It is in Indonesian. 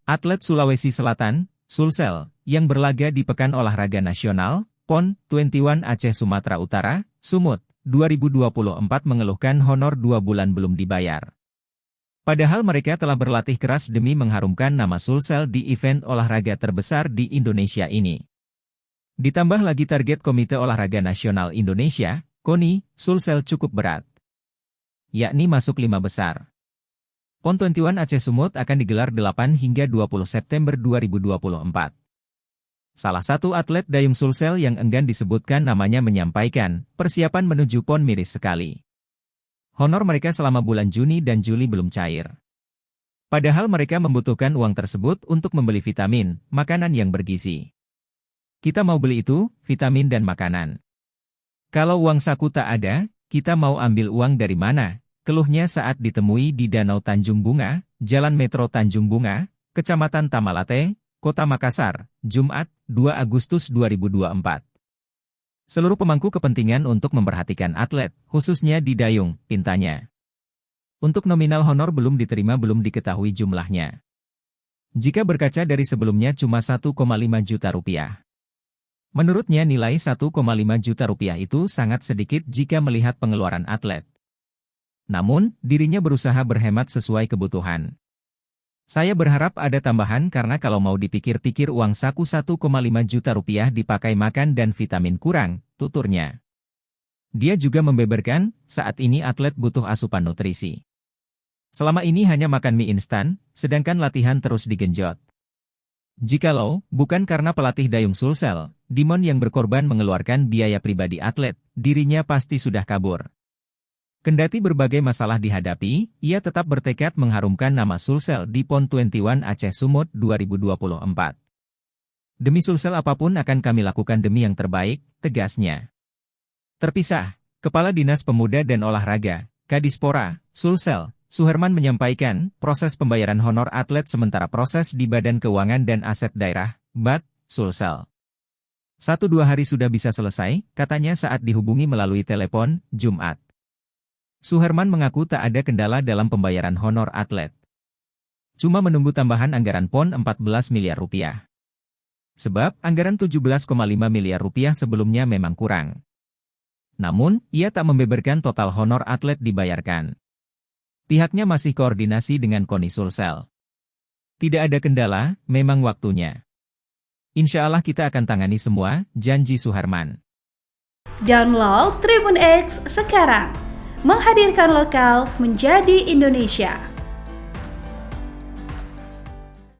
Atlet Sulawesi Selatan, Sulsel, yang berlaga di Pekan Olahraga Nasional, PON 21 Aceh Sumatera Utara, Sumut, 2024 mengeluhkan honor 2 bulan belum dibayar. Padahal mereka telah berlatih keras demi mengharumkan nama Sulsel di event olahraga terbesar di Indonesia ini. Ditambah lagi target Komite Olahraga Nasional Indonesia, KONI, Sulsel cukup berat, yakni masuk 5 besar. PON 21 Aceh Sumut akan digelar 8 hingga 20 September 2024. Salah satu atlet dayung Sulsel yang enggan disebutkan namanya menyampaikan, persiapan menuju PON miris sekali. Honor mereka selama bulan Juni dan Juli belum cair. Padahal mereka membutuhkan uang tersebut untuk membeli vitamin, makanan yang bergizi. Kita mau beli itu, vitamin dan makanan. Kalau uang saku tak ada, kita mau ambil uang dari mana? Keluhnya saat ditemui di Danau Tanjung Bunga, Jalan Metro Tanjung Bunga, Kecamatan Tamalate, Kota Makassar, Jumat, 2 Agustus 2024. Seluruh pemangku kepentingan untuk memperhatikan atlet, khususnya di dayung, pintanya. Untuk nominal honor belum diterima belum diketahui jumlahnya. Jika berkaca dari sebelumnya cuma 1,5 juta rupiah. Menurutnya nilai 1,5 juta rupiah itu sangat sedikit jika melihat pengeluaran atlet. Namun, dirinya berusaha berhemat sesuai kebutuhan. Saya berharap ada tambahan karena kalau mau dipikir-pikir uang saku 1,5 juta rupiah dipakai makan dan vitamin kurang, tuturnya. Dia juga membeberkan, saat ini atlet butuh asupan nutrisi. Selama ini hanya makan mie instan, sedangkan latihan terus digenjot. Jikalau, bukan karena pelatih dayung Sulsel, Dimon yang berkorban mengeluarkan biaya pribadi atlet, dirinya pasti sudah kabur. Kendati berbagai masalah dihadapi, ia tetap bertekad mengharumkan nama Sulsel di PON 21 Aceh Sumut 2024. Demi Sulsel apapun akan kami lakukan demi yang terbaik, tegasnya. Terpisah, Kepala Dinas Pemuda dan Olahraga, Kadispora, Sulsel, Suherman menyampaikan, proses pembayaran honor atlet sementara proses di Badan Keuangan dan Aset Daerah, BAD, Sulsel. 1-2 hari sudah bisa selesai, katanya saat dihubungi melalui telepon, Jumat. Suherman mengaku tak ada kendala dalam pembayaran honor atlet. Cuma menunggu tambahan anggaran PON 14 miliar rupiah. Sebab, anggaran 17,5 miliar rupiah sebelumnya memang kurang. Namun, ia tak membeberkan total honor atlet dibayarkan. Pihaknya masih koordinasi dengan KONI Sulsel. Tidak ada kendala, memang waktunya. Insya Allah kita akan tangani semua, janji Suherman. Download Tribun X sekarang. Menghadirkan lokal menjadi Indonesia.